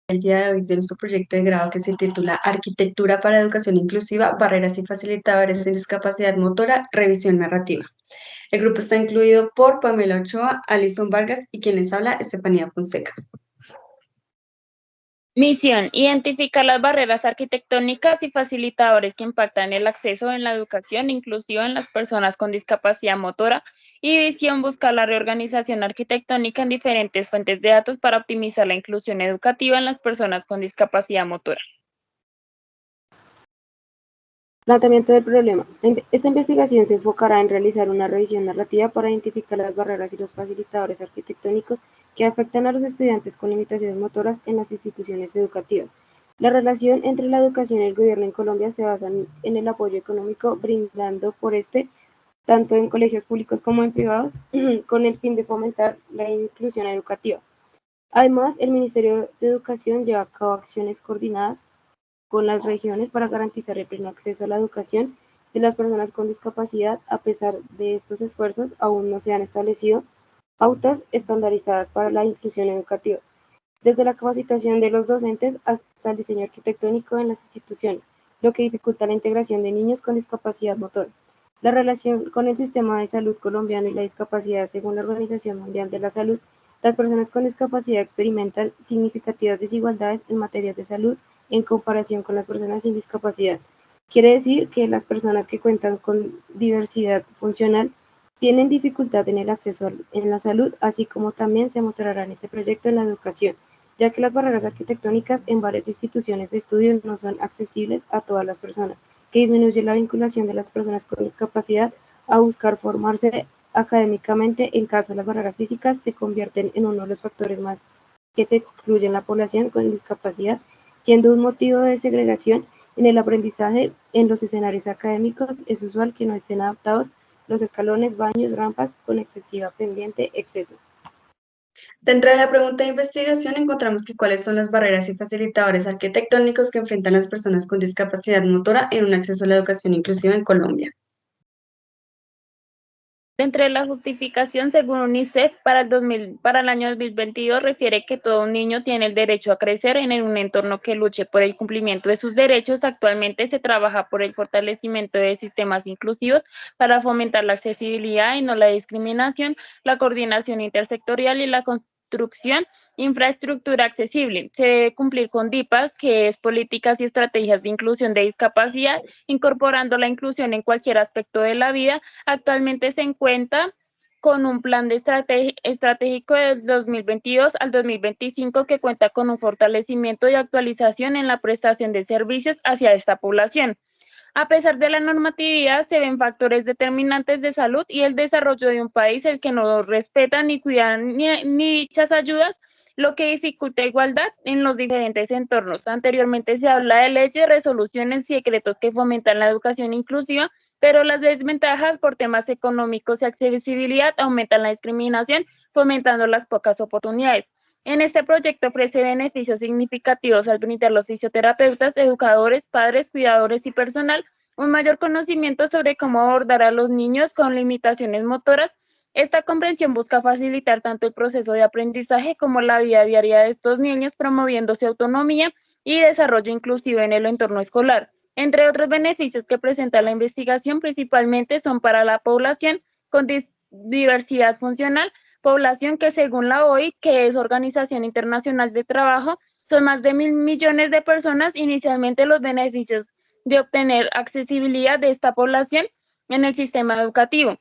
El día de hoy de nuestro proyecto de grado que se titula Arquitectura para Educación Inclusiva, Barreras y Facilitadores en Discapacidad Motora, Revisión Narrativa. El grupo está incluido por Pamela Ochoa, Alison Vargas y quien les habla, Estefanía Fonseca. Misión: identificar las barreras arquitectónicas y facilitadores que impactan el acceso en la educación inclusiva en las personas con discapacidad motora. Y visión: buscar la reorganización arquitectónica en diferentes fuentes de datos para optimizar la inclusión educativa en las personas con discapacidad motora. Planteamiento del problema. Esta investigación se enfocará en realizar una revisión narrativa para identificar las barreras y los facilitadores arquitectónicos que afectan a los estudiantes con limitaciones motoras en las instituciones educativas. La relación entre la educación y el gobierno en Colombia se basa en el apoyo económico brindando por tanto en colegios públicos como en privados, con el fin de fomentar la inclusión educativa. Además, el Ministerio de Educación lleva a cabo acciones coordinadas con las regiones para garantizar el pleno acceso a la educación de las personas con discapacidad. A pesar de estos esfuerzos, aún no se han establecido pautas estandarizadas para la inclusión educativa, desde la capacitación de los docentes hasta el diseño arquitectónico en las instituciones, lo que dificulta la integración de niños con discapacidad motora. La relación con el sistema de salud colombiano y la discapacidad. Según la Organización Mundial de la Salud, las personas con discapacidad experimentan significativas desigualdades en materias de salud en comparación con las personas sin discapacidad. Quiere decir que las personas que cuentan con diversidad funcional tienen dificultad en el acceso en la salud, así como también se mostrará en este proyecto en la educación, ya que las barreras arquitectónicas en varias instituciones de estudio no son accesibles a todas las personas, que disminuye la vinculación de las personas con discapacidad a buscar formarse académicamente. En caso de las barreras físicas, se convierten en uno de los factores más que se excluyen la población con discapacidad, siendo un motivo de segregación en el aprendizaje. En los escenarios académicos es usual que no estén adaptados los escalones, baños, rampas con excesiva pendiente, etc. Dentro de la pregunta de investigación encontramos que cuáles son las barreras y facilitadores arquitectónicos que enfrentan las personas con discapacidad motora en un acceso a la educación inclusiva en Colombia. Entre la justificación, según UNICEF, para el año 2022, refiere que todo niño tiene el derecho a crecer en un entorno que luche por el cumplimiento de sus derechos. Actualmente se trabaja por el fortalecimiento de sistemas inclusivos para fomentar la accesibilidad y no la discriminación, la coordinación intersectorial y la construcción infraestructura accesible. Se debe cumplir con DIPAS, que es políticas y estrategias de inclusión de discapacidad, incorporando la inclusión en cualquier aspecto de la vida. Actualmente se encuentra con un plan de estratégico del 2022 al 2025 que cuenta con un fortalecimiento y actualización en la prestación de servicios hacia esta población. A pesar de la normatividad, se ven factores determinantes de salud y el desarrollo de un país el que no respeta ni cuida ni dichas ayudas, lo que dificulta igualdad en los diferentes entornos. Anteriormente se habla de leyes, resoluciones y decretos que fomentan la educación inclusiva, pero las desventajas por temas económicos y accesibilidad aumentan la discriminación, fomentando las pocas oportunidades. En este proyecto ofrece beneficios significativos al brindar a los fisioterapeutas, educadores, padres, cuidadores y personal un mayor conocimiento sobre cómo abordar a los niños con limitaciones motoras. Esta comprensión busca facilitar tanto el proceso de aprendizaje como la vida diaria de estos niños, promoviendo su autonomía y desarrollo inclusivo en el entorno escolar. Entre otros beneficios que presenta la investigación, principalmente son para la población con diversidad funcional, población que según la OIT, que es Organización Internacional de Trabajo, son más de 1.000 millones de personas. Inicialmente los beneficios de obtener accesibilidad de esta población en el sistema educativo.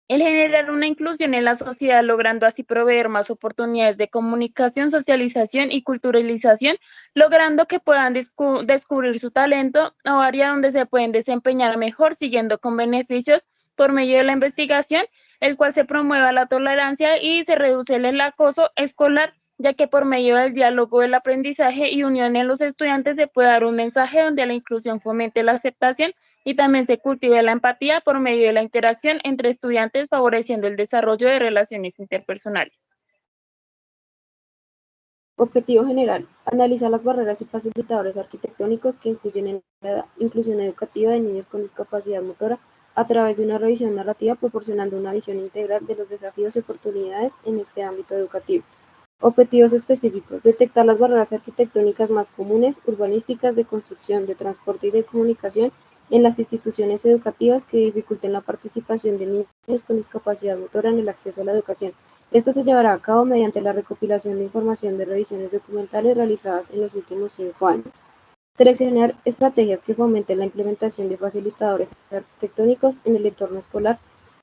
El generar una inclusión en la sociedad, logrando así proveer más oportunidades de comunicación, socialización y culturalización, logrando que puedan descubrir su talento o área donde se pueden desempeñar mejor, siguiendo con beneficios por medio de la investigación, el cual se promueva la tolerancia y se reduce el acoso escolar, ya que por medio del diálogo, el aprendizaje y unión en los estudiantes se puede dar un mensaje donde la inclusión fomente la aceptación y también se cultiva la empatía por medio de la interacción entre estudiantes, favoreciendo el desarrollo de relaciones interpersonales. Objetivo general: analizar las barreras y facilitadores arquitectónicos que influyen en la inclusión educativa de niños con discapacidad motora a través de una revisión narrativa, proporcionando una visión integral de los desafíos y oportunidades en este ámbito educativo. Objetivos específicos: detectar las barreras arquitectónicas más comunes, urbanísticas, de construcción, de transporte y de comunicación en las instituciones educativas que dificulten la participación de niños con discapacidad motora en el acceso a la educación. Esto se llevará a cabo mediante la recopilación de información de revisiones documentales realizadas en los últimos 5 años. Seleccionar estrategias que fomenten la implementación de facilitadores arquitectónicos en el entorno escolar,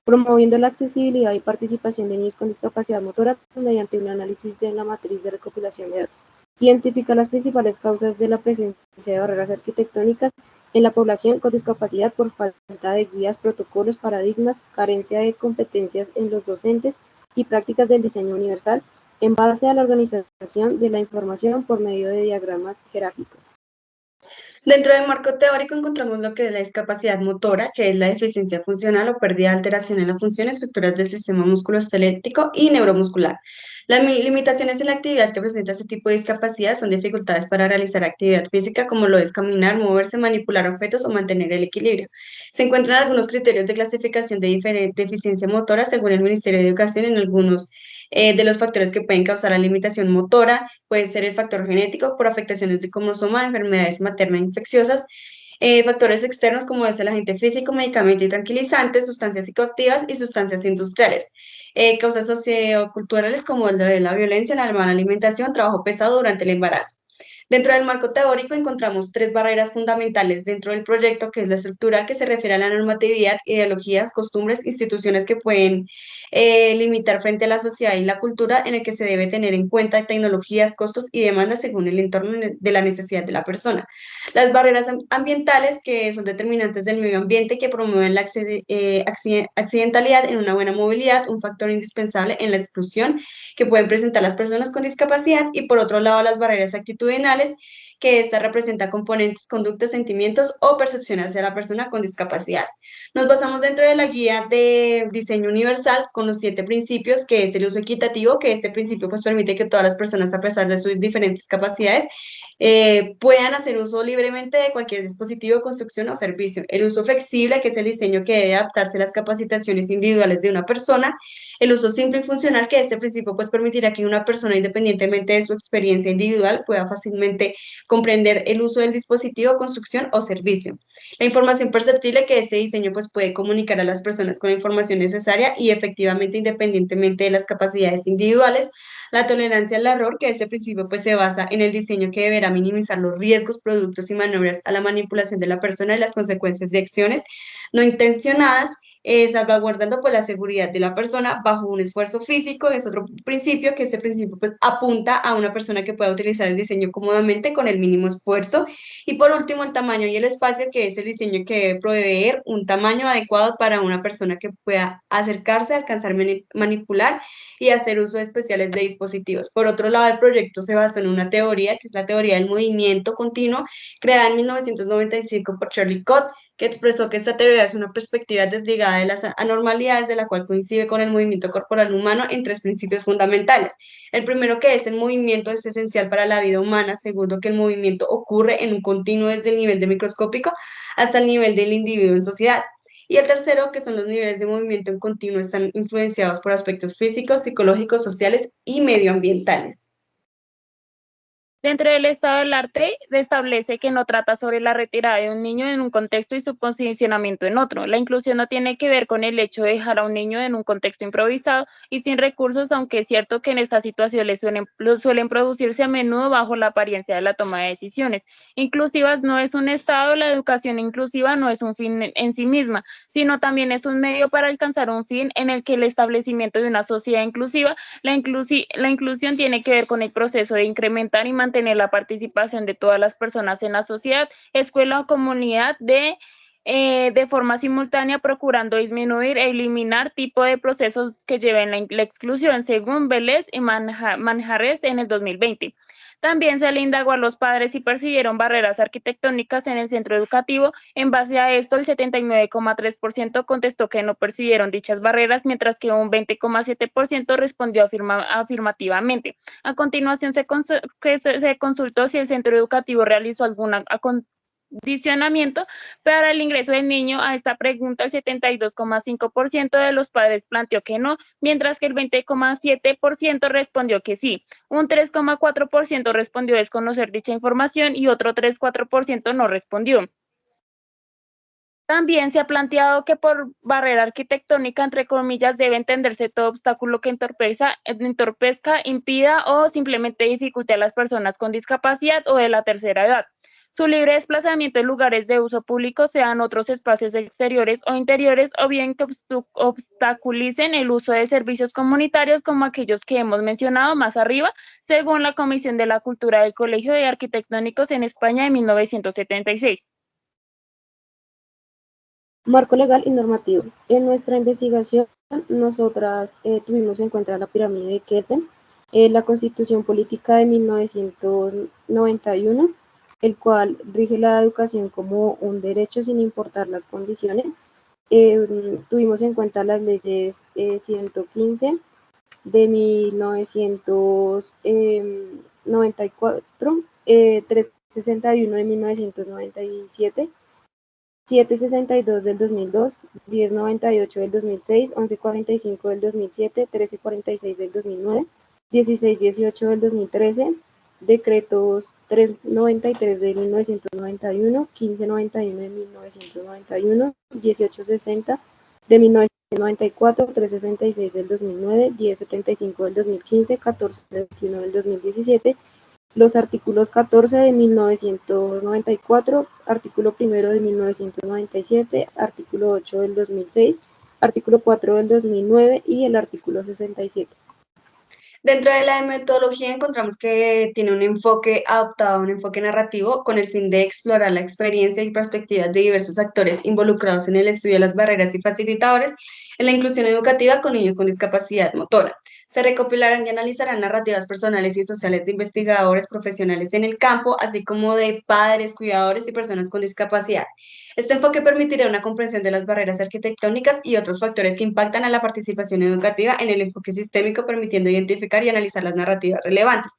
promoviendo la accesibilidad y participación de niños con discapacidad motora mediante un análisis de la matriz de recopilación de datos. Identifica las principales causas de la presencia de barreras arquitectónicas en la población con discapacidad por falta de guías, protocolos, paradigmas, carencia de competencias en los docentes y prácticas del diseño universal, en base a la organización de la información por medio de diagramas jerárquicos. Dentro del marco teórico encontramos lo que es la discapacidad motora, que es la deficiencia funcional o pérdida de alteración en la función y estructuras del sistema musculoesquelético y neuromuscular. Las limitaciones en la actividad que presenta este tipo de discapacidad son dificultades para realizar actividad física, como lo es caminar, moverse, manipular objetos o mantener el equilibrio. Se encuentran algunos criterios de clasificación de deficiencia motora según el Ministerio de Educación en algunos de los factores que pueden causar la limitación motora. Puede ser el factor genético por afectaciones de cromosoma, enfermedades materno-infecciosas, factores externos como es el agente físico, medicamento y tranquilizantes, sustancias psicoactivas y sustancias industriales. Causas socioculturales como el de la violencia, la mala alimentación, trabajo pesado durante el embarazo. Dentro del marco teórico encontramos 3 barreras fundamentales dentro del proyecto, que es la estructural, que se refiere a la normatividad, ideologías, costumbres, instituciones que pueden limitar frente a la sociedad y la cultura, en el que se debe tener en cuenta tecnologías, costos y demandas según el entorno de la necesidad de la persona. Las barreras ambientales, que son determinantes del medio ambiente, que promueven la accidentalidad en una buena movilidad, un factor indispensable en la exclusión que pueden presentar las personas con discapacidad, y por otro lado las barreras actitudinales, que esta representa componentes, conductas, sentimientos o percepciones hacia la persona con discapacidad. Nos basamos dentro de la guía de diseño universal con los 7 principios, que es el uso equitativo, que este principio pues permite que todas las personas, a pesar de sus diferentes capacidades, puedan hacer uso libremente de cualquier dispositivo, construcción o servicio. El uso flexible, que es el diseño que debe adaptarse a las capacitaciones individuales de una persona. El uso simple y funcional, que este principio pues permitirá que una persona, independientemente de su experiencia individual, pueda fácilmente comprender el uso del dispositivo, construcción o servicio. La información perceptible, que este diseño pues puede comunicar a las personas con la información necesaria y efectivamente independientemente de las capacidades individuales. La tolerancia al error, que este principio pues se basa en el diseño que deberá minimizar los riesgos, productos y maniobras a la manipulación de la persona y las consecuencias de acciones no intencionadas, salvaguardando pues la seguridad de la persona bajo un esfuerzo físico. Es otro principio, que este principio pues apunta a una persona que pueda utilizar el diseño cómodamente con el mínimo esfuerzo. Y por último, el tamaño y el espacio, que es el diseño que debe proveer un tamaño adecuado para una persona que pueda acercarse, alcanzar, manipular y hacer uso de especiales de dispositivos. Por otro lado, el proyecto se basó en una teoría, que es la teoría del movimiento continuo, creada en 1995 por Charlie Cott, que expresó que esta teoría es una perspectiva desligada de las anormalidades, de la cual coincide con el movimiento corporal humano en 3 principios fundamentales. El primero, que es el movimiento es esencial para la vida humana. Segundo, que el movimiento ocurre en un continuo desde el nivel de microscópico hasta el nivel del individuo en sociedad. Y el tercero, que son los niveles de movimiento en continuo, están influenciados por aspectos físicos, psicológicos, sociales y medioambientales. Dentro del estado del arte, establece que no trata sobre la retirada de un niño en un contexto y su posicionamiento en otro. La inclusión no tiene que ver con el hecho de dejar a un niño en un contexto improvisado y sin recursos, aunque es cierto que en estas situaciones suelen producirse a menudo bajo la apariencia de la toma de decisiones. Inclusivas no es un estado, la educación inclusiva no es un fin en sí misma, sino también es un medio para alcanzar un fin en el que el establecimiento de una sociedad inclusiva, la inclusión tiene que ver con el proceso de incrementar y mantener la participación de todas las personas en la sociedad, escuela o comunidad de forma simultánea, procurando disminuir e eliminar tipo de procesos que lleven la exclusión, según Vélez y Manjarres en el 2020. También se le indagó a los padres si percibieron barreras arquitectónicas en el centro educativo. En base a esto, el 79,3% contestó que no percibieron dichas barreras, mientras que un 20,7% respondió afirmativamente. A continuación, se consultó si el centro educativo realizó alguna condicionamiento para el ingreso del niño a esta pregunta. El 72,5% de los padres planteó que no, mientras que el 20,7% respondió que sí. Un 3,4% respondió desconocer dicha información y otro 3,4% no respondió. También se ha planteado que por barrera arquitectónica, entre comillas, debe entenderse todo obstáculo que entorpezca, impida o simplemente dificulte a las personas con discapacidad o de la tercera edad su libre desplazamiento en lugares de uso público, sean otros espacios exteriores o interiores, o bien que obstaculicen el uso de servicios comunitarios como aquellos que hemos mencionado más arriba, según la Comisión de la Cultura del Colegio de Arquitectónicos en España de 1976. Marco legal y normativo. En nuestra investigación, nosotras tuvimos en cuenta la pirámide de Kelsen, la Constitución Política de 1991, el cual rige la educación como un derecho sin importar las condiciones. Tuvimos en cuenta las leyes 115 de 1994, 361 de 1997, 762 del 2002, 1098 del 2006, 1145 del 2007, 1346 del 2009, 1618 del 2013, decretos 393 de 1991, 1591 de 1991, 1860 de 1994, 366 del 2009, 1075 del 2015, 1421 del 2017, los artículos 14 de 1994, artículo 1 de 1997, artículo 8 del 2006, artículo 4 del 2009 y el artículo 67. Dentro de la metodología encontramos que tiene adoptado un enfoque narrativo con el fin de explorar la experiencia y perspectivas de diversos actores involucrados en el estudio de las barreras y facilitadores en la inclusión educativa con niños con discapacidad motora. Se recopilarán y analizarán narrativas personales y sociales de investigadores profesionales en el campo, así como de padres, cuidadores y personas con discapacidad. Este enfoque permitirá una comprensión de las barreras arquitectónicas y otros factores que impactan a la participación educativa en el enfoque sistémico, permitiendo identificar y analizar las narrativas relevantes.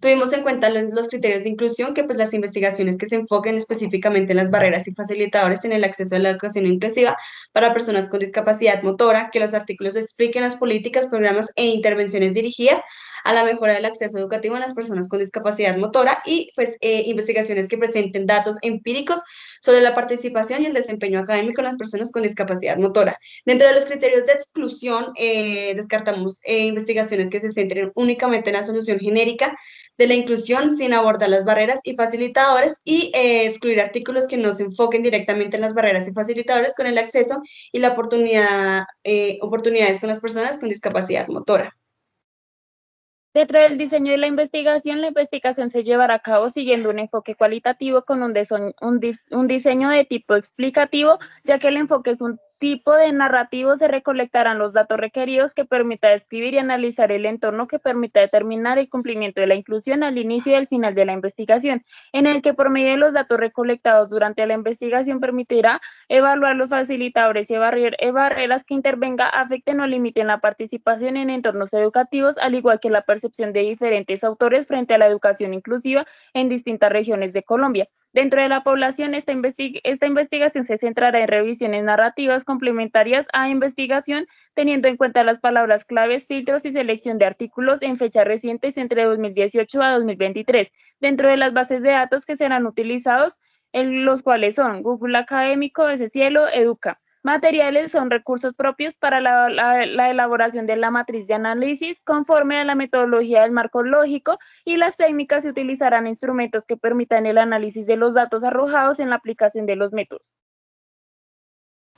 Tuvimos en cuenta los criterios de inclusión, que pues las investigaciones que se enfoquen específicamente en las barreras y facilitadores en el acceso a la educación inclusiva para personas con discapacidad motora, que los artículos expliquen las políticas, programas e intervenciones dirigidas a la mejora del acceso educativo en las personas con discapacidad motora y pues investigaciones que presenten datos empíricos sobre la participación y el desempeño académico en las personas con discapacidad motora. Dentro de los criterios de exclusión, descartamos investigaciones que se centren únicamente en la solución genérica de la inclusión sin abordar las barreras y facilitadores y excluir artículos que no se enfoquen directamente en las barreras y facilitadores con el acceso y la oportunidades con las personas con discapacidad motora. Dentro del diseño de la investigación se llevará a cabo siguiendo un enfoque cualitativo con un diseño de tipo explicativo, ya que el enfoque es un tipo de narrativo. Se recolectarán los datos requeridos que permita describir y analizar el entorno que permita determinar el cumplimiento de la inclusión al inicio y al final de la investigación, en el que por medio de los datos recolectados durante la investigación permitirá evaluar los facilitadores y barreras que intervenga, afecten o limiten la participación en entornos educativos, al igual que la percepción de diferentes autores frente a la educación inclusiva en distintas regiones de Colombia. Dentro de la población, esta investigación se centrará en revisiones narrativas complementarias a investigación, teniendo en cuenta las palabras claves, filtros y selección de artículos en fechas recientes entre 2018 a 2023, dentro de las bases de datos que serán utilizados, los cuales son Google Académico, Cielo, Educa. Materiales son recursos propios para la elaboración de la matriz de análisis conforme a la metodología del marco lógico, y las técnicas se utilizarán instrumentos que permitan el análisis de los datos arrojados en la aplicación de los métodos.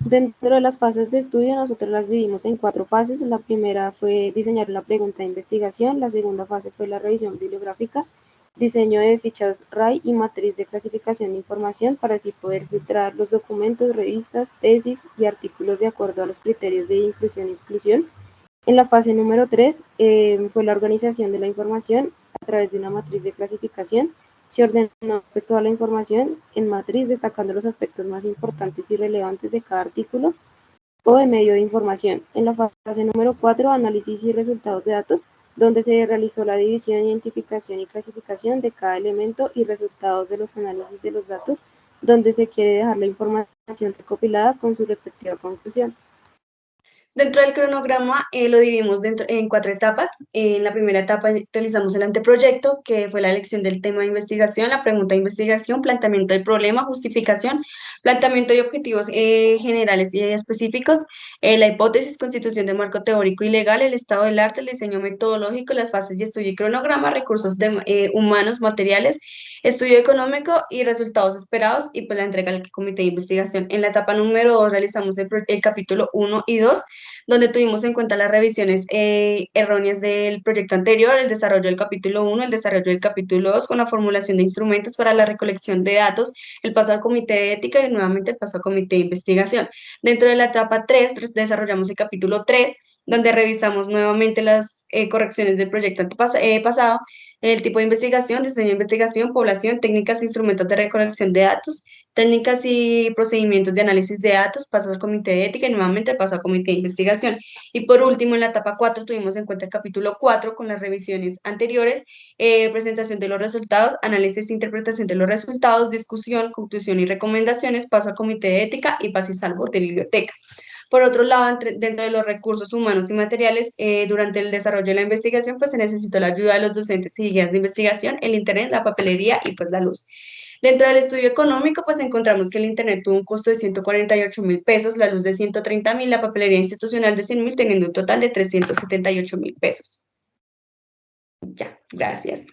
Dentro de las fases de estudio, nosotros las dividimos en 4 fases. La primera fue diseñar la pregunta de investigación, la segunda fase fue la revisión bibliográfica, diseño de fichas RAI y matriz de clasificación de información para así poder filtrar los documentos, revistas, tesis y artículos de acuerdo a los criterios de inclusión y exclusión. En la fase número 3 fue la organización de la información a través de una matriz de clasificación. Se ordenó pues toda la información en matriz, destacando los aspectos más importantes y relevantes de cada artículo o de medio de información. En la fase número 4, análisis y resultados de datos, donde se realizó la división, identificación y clasificación de cada elemento y resultados de los análisis de los datos donde se quiere dejar la información recopilada con su respectiva conclusión. Dentro del cronograma lo dividimos en 4 etapas. En la primera etapa realizamos el anteproyecto, que fue la elección del tema de investigación, la pregunta de investigación, planteamiento del problema, justificación, planteamiento de objetivos generales y específicos, la hipótesis, constitución de marco teórico y legal, el estado del arte, el diseño metodológico, las fases de estudio y cronograma, recursos humanos, materiales, estudio económico y resultados esperados, y pues la entrega al comité de investigación. En la etapa número 2 realizamos el capítulo 1 y 2, donde tuvimos en cuenta las revisiones erróneas del proyecto anterior, el desarrollo del capítulo 1, el desarrollo del capítulo 2, con la formulación de instrumentos para la recolección de datos, el paso al comité de ética y nuevamente el paso al comité de investigación. Dentro de la etapa 3 desarrollamos el capítulo 3, donde revisamos nuevamente las correcciones del proyecto pasado, el tipo de investigación, diseño de investigación, población, técnicas e instrumentos de recolección de datos, técnicas y procedimientos de análisis de datos, paso al comité de ética y nuevamente paso al comité de investigación. Y por último, en la etapa 4 tuvimos en cuenta el capítulo 4 con las revisiones anteriores, presentación de los resultados, análisis e interpretación de los resultados, discusión, conclusión y recomendaciones, paso al comité de ética y paz y salvo de biblioteca. Por otro lado, dentro de los recursos humanos y materiales, durante el desarrollo de la investigación, pues se necesitó la ayuda de los docentes y guías de investigación, el internet, la papelería y pues la luz. Dentro del estudio económico, pues encontramos que el internet tuvo un costo de 148.000 pesos, la luz de 130.000, la papelería institucional de 100.000, teniendo un total de 378.000 pesos. Ya, gracias.